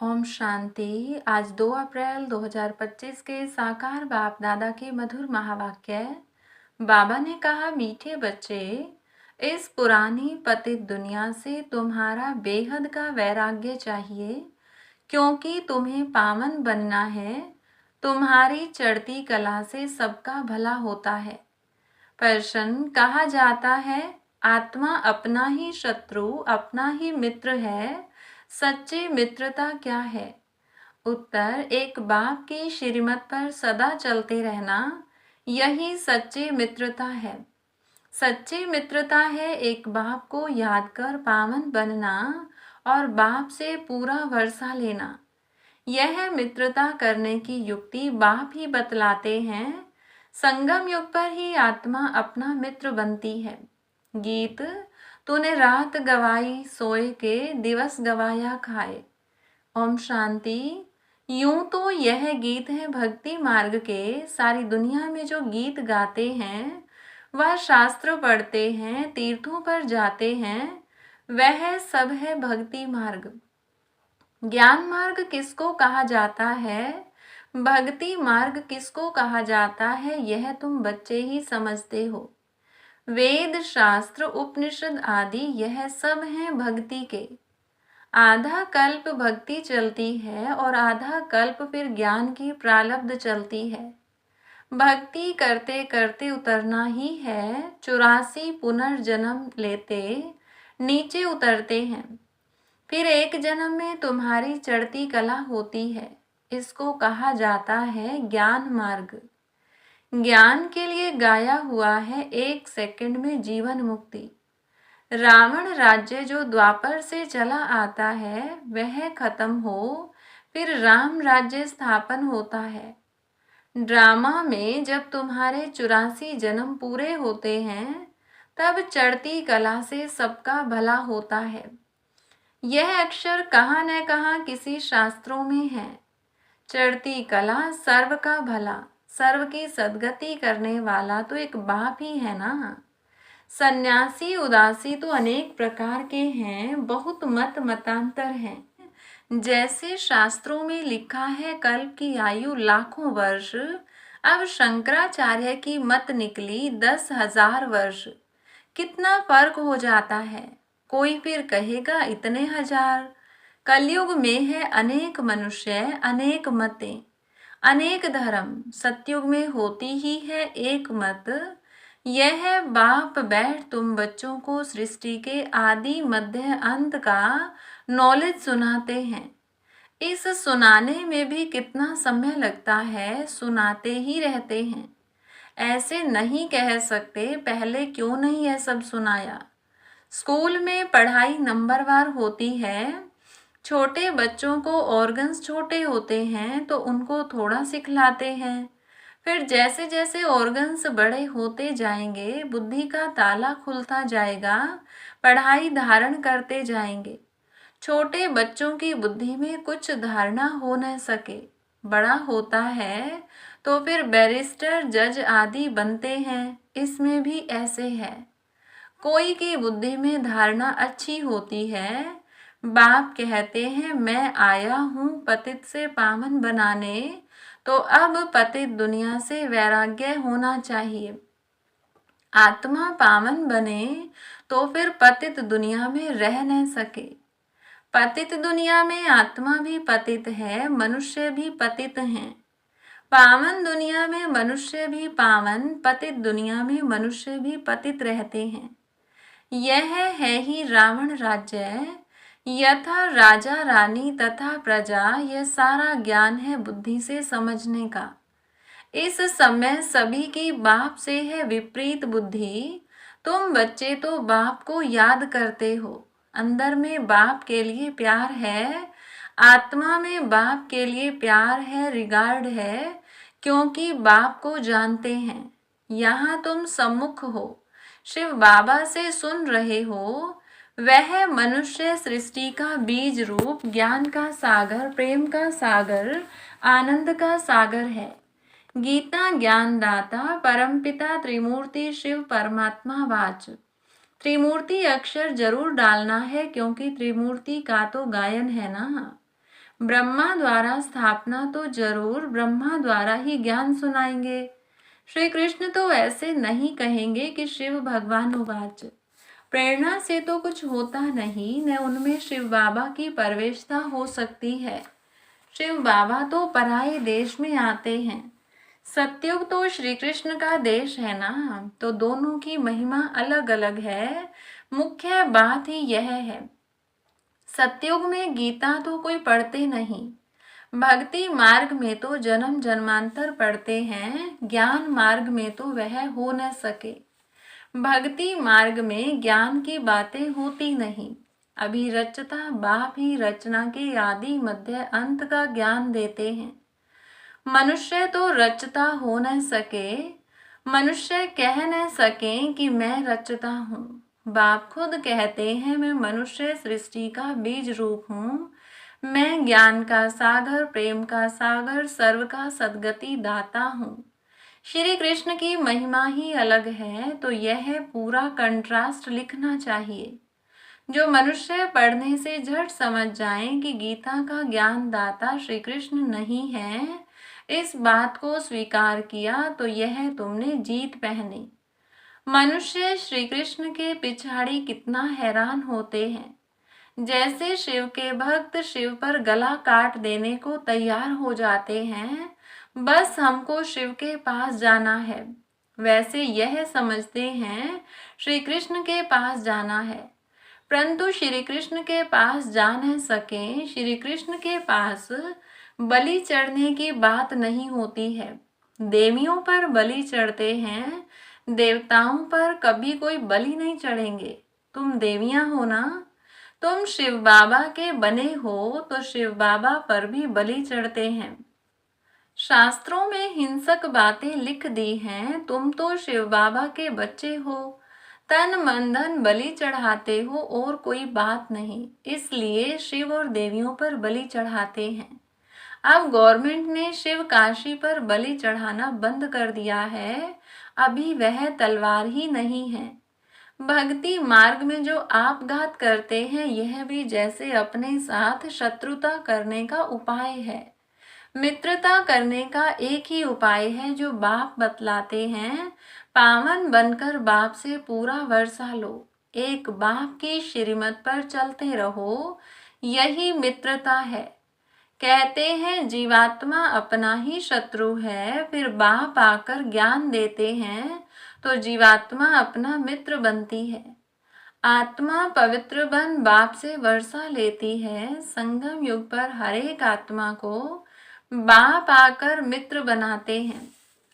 ओम शांति। आज 2 अप्रैल 2025 के साकार बाप दादा के मधुर महावाक्य। बाबा ने कहा, मीठे बच्चे, इस पुरानी पतित दुनिया से तुम्हारा बेहद का वैराग्य चाहिए, क्योंकि तुम्हें पावन बनना है। तुम्हारी चढ़ती कला से सबका भला होता है। प्रश्न कहा जाता है, आत्मा अपना ही शत्रु अपना ही मित्र है, सच्ची मित्रता क्या है? उत्तर, एक बाप की श्रीमत पर सदा चलते रहना, यही सच्ची मित्रता है। सच्ची मित्रता है एक बाप को याद कर पावन बनना और बाप से पूरा भरोसा लेना। यह मित्रता करने की युक्ति बाप ही बतलाते हैं। संगम युग पर ही आत्मा अपना मित्र बनती है। गीत, तूने रात गवाई सोए के, दिवस गवाया खाए। ओम शांति। यूं तो यह गीत है भक्ति मार्ग के। सारी दुनिया में जो गीत गाते हैं, वह शास्त्र पढ़ते हैं, तीर्थों पर जाते हैं, वह सब है भक्ति मार्ग। ज्ञान मार्ग किसको कहा जाता है, भक्ति मार्ग किसको कहा जाता है, यह तुम बच्चे ही समझते हो। वेद शास्त्र उपनिषद आदि यह सब हैं भक्ति के। आधा कल्प भक्ति चलती है और आधा कल्प फिर ज्ञान की प्रारब्ध चलती है। भक्ति करते करते उतरना ही है। 84 पुनर्जन्म लेते नीचे उतरते हैं। फिर एक जन्म में तुम्हारी चढ़ती कला होती है। इसको कहा जाता है ज्ञान मार्ग। ज्ञान के लिए गाया हुआ है 1 सेकंड में जीवन मुक्ति। रावण राज्य जो द्वापर से चला आता है, वह खत्म हो, फिर राम राज्य स्थापन होता है। ड्रामा में जब तुम्हारे 84 जन्म पूरे होते हैं, तब चढ़ती कला से सबका भला होता है। यह अक्षर कहाँ न कहाँ किसी शास्त्रों में है। चढ़ती कला सर्व का भला, सर्व की सद्गति करने वाला तो एक बाप ही है ना। सन्यासी उदासी तो अनेक प्रकार के हैं, बहुत मत मतांतर हैं। जैसे शास्त्रों में लिखा है कल्प की आयु लाखों वर्ष, अब शंकराचार्य की मत निकली 10,000 वर्ष। कितना फर्क हो जाता है। कोई फिर कहेगा इतने हजार। कलयुग में है अनेक मनुष्य, अनेक मतें, अनेक धर्म। सतयुग में होती ही है एक मत। यह बाप बैठ तुम बच्चों को सृष्टि के आदि मध्य अंत का नॉलेज सुनाते हैं। इस सुनाने में भी कितना समय लगता है, सुनाते ही रहते हैं। ऐसे नहीं कह सकते पहले क्यों नहीं यह सब सुनाया। स्कूल में पढ़ाई नंबरवार होती है। छोटे बच्चों को ऑर्गन्स छोटे होते हैं तो उनको थोड़ा सिखलाते हैं। फिर जैसे जैसे ऑर्गन्स बड़े होते जाएंगे, बुद्धि का ताला खुलता जाएगा, पढ़ाई धारण करते जाएंगे। छोटे बच्चों की बुद्धि में कुछ धारणा हो न सके, बड़ा होता है तो फिर बैरिस्टर जज आदि बनते हैं। इसमें भी ऐसे है। कोई की बुद्धि में धारणा अच्छी होती है। बाप कहते हैं, मैं आया हूँ पतित से पावन बनाने, तो अब पतित दुनिया से वैराग्य होना चाहिए। आत्मा पावन बने तो फिर पतित दुनिया में रह न सके। पतित दुनिया में आत्मा भी पतित है, मनुष्य भी पतित हैं। पावन दुनिया में मनुष्य भी पावन, पतित दुनिया में मनुष्य भी पतित रहते हैं। यह है ही रावण राज्य। यथा राजा रानी तथा प्रजा, यह सारा ज्ञान है बुद्धि से समझने का। इस समय सभी की बाप से है विपरीत बुद्धि। तुम बच्चे तो बाप को याद करते हो। अंदर में बाप के लिए प्यार है, आत्मा में बाप के लिए प्यार है, रिगार्ड है, क्योंकि बाप को जानते हैं। यहाँ तुम सम्मुख हो, शिव बाबा से सुन रहे हो। वह मनुष्य सृष्टि का बीज रूप ज्ञान का सागर, प्रेम का सागर, आनंद का सागर है। गीता ज्ञानदाता परमपिता त्रिमूर्ति शिव परमात्मा वाच। त्रिमूर्ति अक्षर जरूर डालना है, क्योंकि त्रिमूर्ति का तो गायन है ना। ब्रह्मा द्वारा स्थापना तो जरूर ब्रह्मा द्वारा ही ज्ञान सुनाएंगे। श्री कृष्ण तो ऐसे नहीं कहेंगे कि शिव भगवान उवाच। प्रेरणा से तो कुछ होता नहीं, न उनमें शिव बाबा की प्रवेशता हो सकती है। शिव बाबा तो पराये देश में आते हैं। सतयुग तो श्री कृष्ण का देश है ना, तो दोनों की महिमा अलग अलग है। मुख्य बात ही यह है, सतयुग में गीता तो कोई पढ़ते नहीं, भक्ति मार्ग में तो जन्म जन्मांतर पढ़ते हैं, ज्ञान मार्ग में तो वह हो न सके। भक्ति मार्ग में ज्ञान की बातें होती नहीं, अभी रचता बाप ही रचना के आदि मध्य अंत का ज्ञान देते हैं। मनुष्य तो रचता हो न सके, मनुष्य कह न सके कि मैं रचता हूँ। बाप खुद कहते हैं मैं मनुष्य सृष्टि का बीज रूप हूँ। मैं ज्ञान का सागर, प्रेम का सागर, सर्व का सद्गति दाता हूँ। श्री कृष्ण की महिमा ही अलग है, तो यह पूरा कंट्रास्ट लिखना चाहिए। जो मनुष्य पढ़ने से झट समझ जाएं कि गीता का ज्ञान दाता श्री कृष्ण नहीं है, इस बात को स्वीकार किया तो यह तुमने जीत पहनी। मनुष्य श्री कृष्ण के पिछाड़ी कितना हैरान होते हैं। जैसे शिव के भक्त शिव पर गला काट देने को तैयार हो जाते हैं, बस हमको शिव के पास जाना है, वैसे यह समझते हैं श्री कृष्ण के पास जाना है। परंतु श्री कृष्ण के पास जा न सके, श्री कृष्ण के पास बलि चढ़ने की बात नहीं होती है। देवियों पर बलि चढ़ते हैं, देवताओं पर कभी कोई बलि नहीं चढ़ेंगे। तुम देवियां हो ना, तुम शिव बाबा के बने हो, तो शिव बाबा पर भी बलि चढ़ते हैं। शास्त्रों में हिंसक बातें लिख दी हैं, तुम तो शिव बाबा के बच्चे हो, तन मन धन बलि चढ़ाते हो और कोई बात नहीं, इसलिए शिव और देवियों पर बलि चढ़ाते हैं। अब गवर्नमेंट ने शिव काशी पर बलि चढ़ाना बंद कर दिया है, अभी वह तलवार ही नहीं है। भक्ति मार्ग में जो आपघात करते हैं, यह भी जैसे अपने साथ शत्रुता करने का उपाय है। मित्रता करने का एक ही उपाय है जो बाप बतलाते हैं, पावन बनकर बाप से पूरा वर्षा लो, एक बाप की श्रीमत पर चलते रहो, यही मित्रता है। कहते हैं जीवात्मा अपना ही शत्रु है, फिर बाप आकर ज्ञान देते हैं तो जीवात्मा अपना मित्र बनती है। आत्मा पवित्र बन बाप से वर्षा लेती है। संगम युग पर हर एक आत्मा को बाप आकर मित्र बनाते हैं।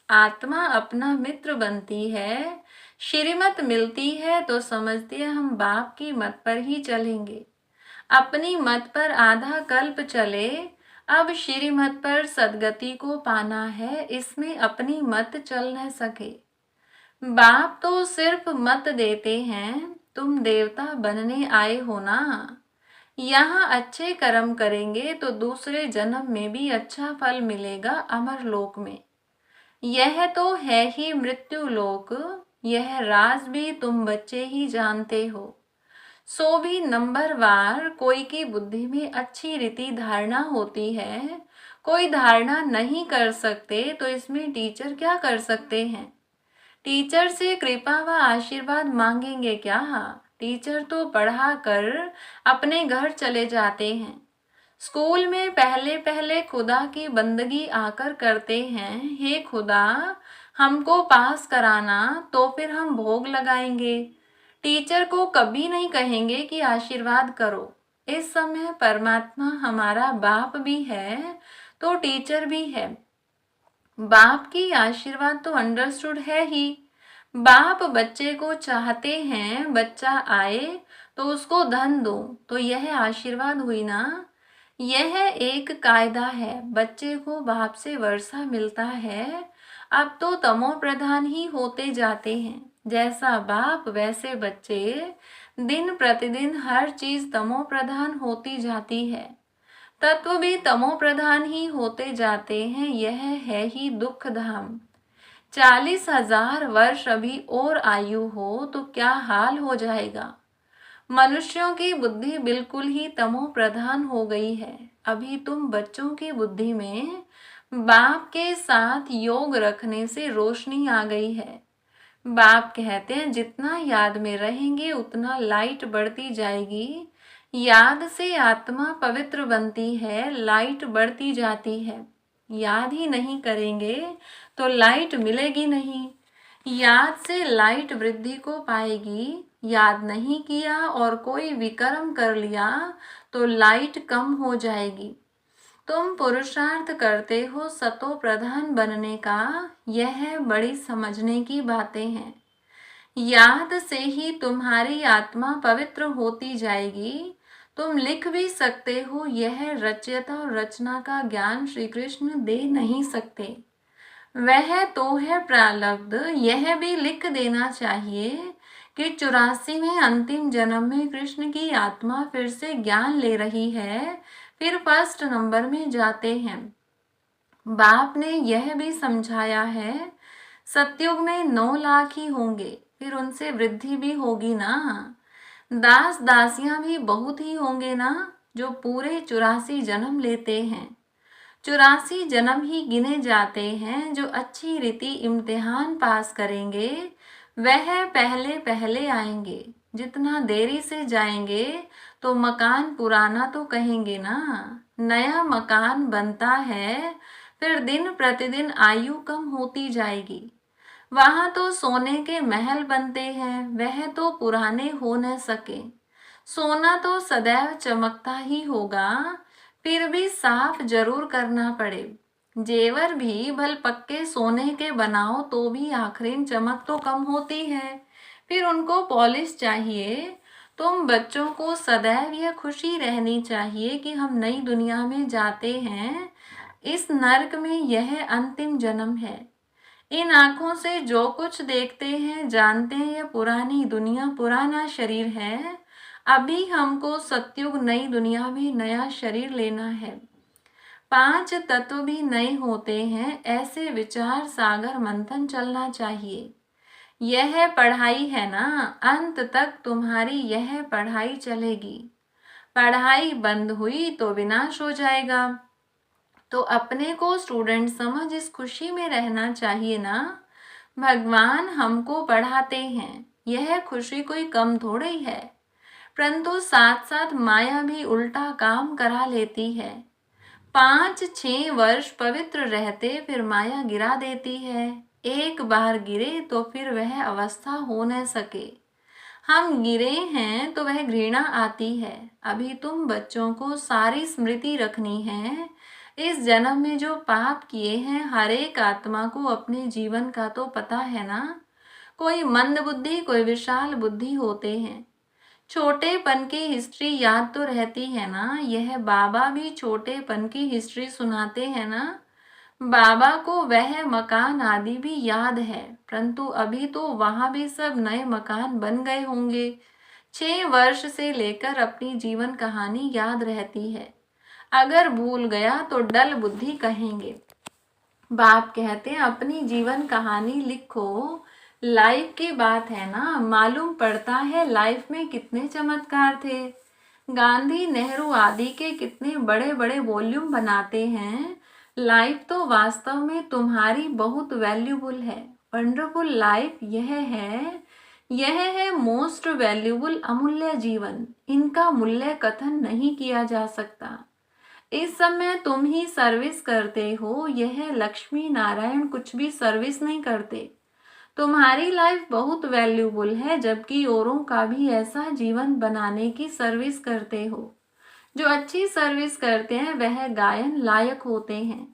आत्मा अपना मित्र बनती है, श्रीमत मिलती है तो समझती है हम बाप की मत पर ही चलेंगे। अपनी मत पर आधा कल्प चले, अब श्रीमत पर सदगति को पाना है, इसमें अपनी मत चल न सके। बाप तो सिर्फ मत देते हैं, तुम देवता बनने आए हो ना। यहाँ अच्छे कर्म करेंगे तो दूसरे जन्म में भी अच्छा फल मिलेगा अमर लोक में। यह तो है ही मृत्यु लोक, यह राज भी तुम बच्चे ही जानते हो। सो भी नंबरवार कोई की बुद्धि में अच्छी रीति धारणा होती है, कोई धारणा नहीं कर सकते, तो इसमें टीचर क्या कर सकते हैं। टीचर से कृपा व आशीर्वाद मांगेंगे क्या। टीचर तो पढ़ा कर अपने घर चले जाते हैं। स्कूल में पहले पहले खुदा की बंदगी आकर करते हैं, हे खुदा हमको पास कराना, तो फिर हम भोग लगाएंगे। टीचर को कभी नहीं कहेंगे कि आशीर्वाद करो। इस समय परमात्मा हमारा बाप भी है तो टीचर भी है। बाप की आशीर्वाद तो अंडरस्टूड है ही। बाप बच्चे को चाहते हैं, बच्चा आए तो उसको धन दो, तो यह आशीर्वाद हुई ना। यह एक कायदा है, बच्चे को बाप से वर्षा मिलता है। अब तो तमो प्रधान ही होते जाते हैं, जैसा बाप वैसे बच्चे, दिन प्रतिदिन हर चीज तमो प्रधान होती जाती है। तत्व भी तमो प्रधान ही होते जाते हैं, यह है ही दुख धाम। 40,000 वर्ष अभी और आयु हो तो क्या हाल हो जाएगा। मनुष्यों की बुद्धि बिल्कुल ही तमो प्रधान हो गई है। अभी तुम बच्चों की बुद्धि में बाप के साथ योग रखने से रोशनी आ गई है। बाप कहते हैं जितना याद में रहेंगे उतना लाइट बढ़ती जाएगी। याद से आत्मा पवित्र बनती है, लाइट बढ़ती जाती है। याद ही नहीं करेंगे तो लाइट मिलेगी नहीं। याद से लाइट वृद्धि को पाएगी। याद नहीं किया और कोई विकर्म कर लिया तो लाइट कम हो जाएगी। तुम पुरुषार्थ करते हो सतो प्रधान बनने का, यह बड़ी समझने की बातें हैं। याद से ही तुम्हारी आत्मा पवित्र होती जाएगी। तुम लिख भी सकते हो, यह रचयिता और रचना का ज्ञान श्री कृष्ण दे नहीं सकते। वह तो है प्रारब्ध। यह भी लिख देना चाहिए कि 84वें अंतिम जन्म में कृष्ण की आत्मा फिर से ज्ञान ले रही है, फिर फर्स्ट नंबर में जाते हैं। बाप ने यह भी समझाया है सतयुग में 9 लाख ही होंगे, फिर उनसे वृद्धि भी होगी ना। दास दासियां भी बहुत ही होंगे ना, जो पूरे 84 जन्म लेते हैं। 84 जन्म ही गिने जाते हैं। जो अच्छी रीति इम्तिहान पास करेंगे वह पहले पहले आएंगे। जितना देरी से जाएंगे तो मकान पुराना तो कहेंगे ना। नया मकान बनता है, फिर दिन प्रतिदिन आयु कम होती जाएगी। वहां तो सोने के महल बनते हैं, वह तो पुराने हो न सके। सोना तो सदैव चमकता ही होगा, फिर भी साफ जरूर करना पड़े। जेवर भी भल पक्के सोने के बनाओ तो भी आखिरी चमक तो कम होती है, फिर उनको पॉलिश चाहिए। तुम बच्चों को सदैव यह खुशी रहनी चाहिए कि हम नई दुनिया में जाते हैं। इस नरक में यह अंतिम जन्म है। इन आंखों से जो कुछ देखते हैं जानते हैं यह पुरानी दुनिया, पुराना शरीर है। अभी हमको सतयुग नई दुनिया में नया शरीर लेना है। 5 तत्व भी नए होते हैं। ऐसे विचार सागर मंथन चलना चाहिए। यह पढ़ाई है ना, अंत तक तुम्हारी यह पढ़ाई चलेगी। पढ़ाई बंद हुई तो विनाश हो जाएगा। तो अपने को स्टूडेंट समझ इस खुशी में रहना चाहिए ना। भगवान हमको पढ़ाते हैं, यह खुशी कोई कम थोड़ी है। परंतु साथ साथ माया भी उल्टा काम करा लेती है। 5-6 वर्ष पवित्र रहते फिर माया गिरा देती है। एक बार गिरे तो फिर वह अवस्था हो न सके। हम गिरे हैं तो वह घृणा आती है। अभी तुम बच्चों को सारी स्मृति रखनी है। इस जन्म में जो पाप किए हैं हर एक आत्मा को अपने जीवन का तो पता है ना। कोई मंद बुद्धि, कोई विशाल बुद्धि होते हैं। छोटेपन की हिस्ट्री याद तो रहती है ना। यह बाबा भी छोटेपन की हिस्ट्री सुनाते हैं ना। बाबा को वह मकान आदि भी याद है, परंतु अभी तो वहां भी सब नए मकान बन गए होंगे। 6 वर्ष से लेकर अपनी जीवन कहानी याद रहती है। अगर भूल गया तो डल बुद्धि कहेंगे। बाप कहते हैं अपनी जीवन कहानी लिखो। लाइफ की बात है ना, मालूम पड़ता है लाइफ में कितने चमत्कार थे। गांधी, नेहरू आदि के कितने बड़े बड़े वॉल्यूम बनाते हैं। लाइफ तो वास्तव में तुम्हारी बहुत वैल्यूबल है। वंडरफुल लाइफ यह है मोस्ट वैल्यूबल, अमूल्य जीवन। इनका मूल्य कथन नहीं किया जा सकता। इस समय तुम ही सर्विस करते हो, यह लक्ष्मी नारायण कुछ भी सर्विस नहीं करते। तुम्हारी लाइफ बहुत वैल्यूबल है, जबकि औरों का भी ऐसा जीवन बनाने की सर्विस करते हो। जो अच्छी सर्विस करते हैं वह गायन लायक होते हैं।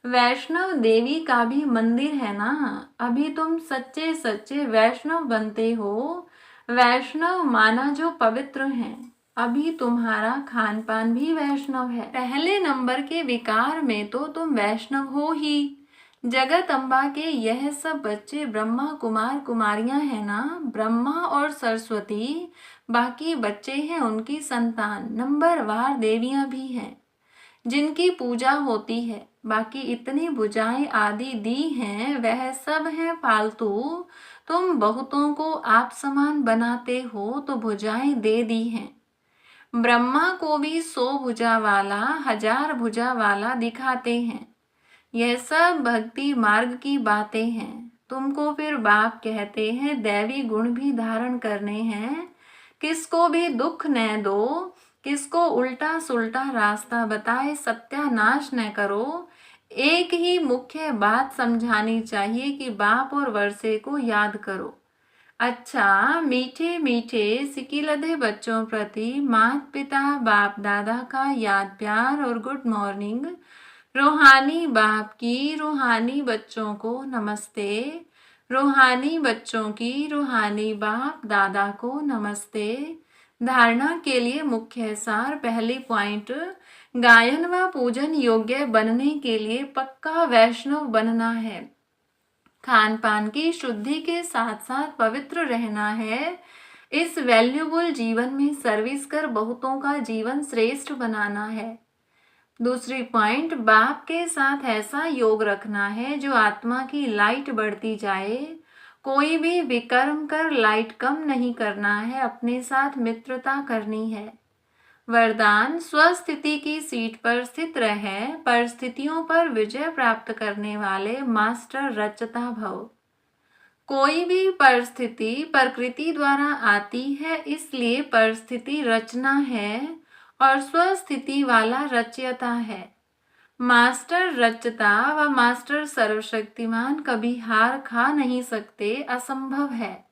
वैष्णव देवी का भी मंदिर है ना। अभी तुम सच्चे सच्चे वैष्णव बनते हो। वैष्णव माना जो पवित्र हैं। अभी तुम्हारा खान पान भी वैष्णव है। पहले नंबर के विकार में तो तुम वैष्णव हो ही। जगत अम्बा के यह सब बच्चे ब्रह्मा कुमार कुमारियां हैं ना। ब्रह्मा और सरस्वती बाकी बच्चे हैं उनकी संतान। नंबरवार देवियां भी हैं जिनकी पूजा होती है। बाकी इतनी भुजाएं आदि दी हैं वह सब हैं फालतू। तुम बहुतों को आप समान बनाते हो तो भुजाएं दे दी हैं। ब्रह्मा को भी 100 भुजा वाला 1000 भुजा वाला दिखाते हैं। यह सब भक्ति मार्ग की बातें हैं। तुमको फिर बाप कहते हैं दैवी गुण भी धारण करने हैं। किसको भी दुख न दो, किसको उल्टा सुल्टा रास्ता बताए सत्यानाश न करो। एक ही मुख्य बात समझानी चाहिए कि बाप और वर्षे को याद करो। अच्छा, मीठे मीठे सिकिलधे बच्चों प्रति माता पिता बाप दादा का याद प्यार और गुड मॉर्निंग। रूहानी बाप की रूहानी बच्चों को नमस्ते। रूहानी बच्चों की रूहानी बाप दादा को नमस्ते। धारणा के लिए मुख्य सार। पहली पॉइंट, गायन व पूजन योग्य बनने के लिए पक्का वैष्णव बनना है। खान पान की शुद्धि के साथ साथ पवित्र रहना है। इस वैल्यूबल जीवन में सर्विस कर बहुतों का जीवन श्रेष्ठ बनाना है। दूसरी पॉइंट, बाप के साथ ऐसा योग रखना है जो आत्मा की लाइट बढ़ती जाए। कोई भी विकर्म कर लाइट कम नहीं करना है, अपने साथ मित्रता करनी है। वरदान, स्वस्थिति की सीट पर स्थित रहे, परिस्थितियों पर विजय प्राप्त करने वाले मास्टर रचता भव। कोई भी परिस्थिति प्रकृति द्वारा आती है, इसलिए परिस्थिति रचना है और स्वस्थिति वाला रचयता है। मास्टर रचता व मास्टर सर्वशक्तिमान कभी हार खा नहीं सकते, असंभव है।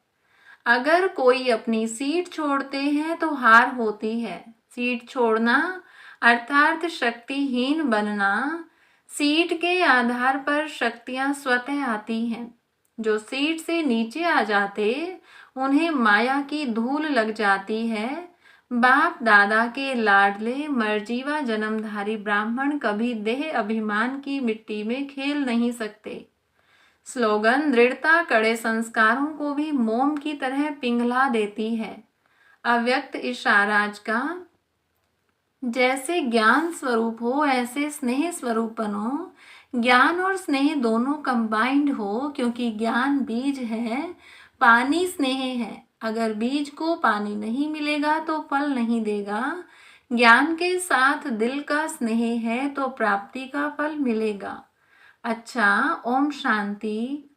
अगर कोई अपनी सीट छोड़ते हैं तो हार होती है। सीट छोड़ना अर्थात शक्तिहीन बनना। सीट के आधार पर शक्तियां स्वतः आती हैं। जो सीट से नीचे आ जाते उन्हें माया की धूल लग जाती है। बाप दादा के लाडले मर्जीवा जन्मधारी ब्राह्मण कभी देह अभिमान की मिट्टी में खेल नहीं सकते। स्लोगन, दृढ़ता कड़े संस्कारों को भी मोम की तरह पिघला देती है। अव्यक्त इशाराज का, जैसे ज्ञान स्वरूप हो ऐसे स्नेह स्वरूप बनो। ज्ञान और स्नेह दोनों कंबाइंड हो, क्योंकि ज्ञान बीज है, पानी स्नेह है। अगर बीज को पानी नहीं मिलेगा तो फल नहीं देगा। ज्ञान के साथ दिल का स्नेह है तो प्राप्ति का फल मिलेगा। अच्छा, ओम शांति।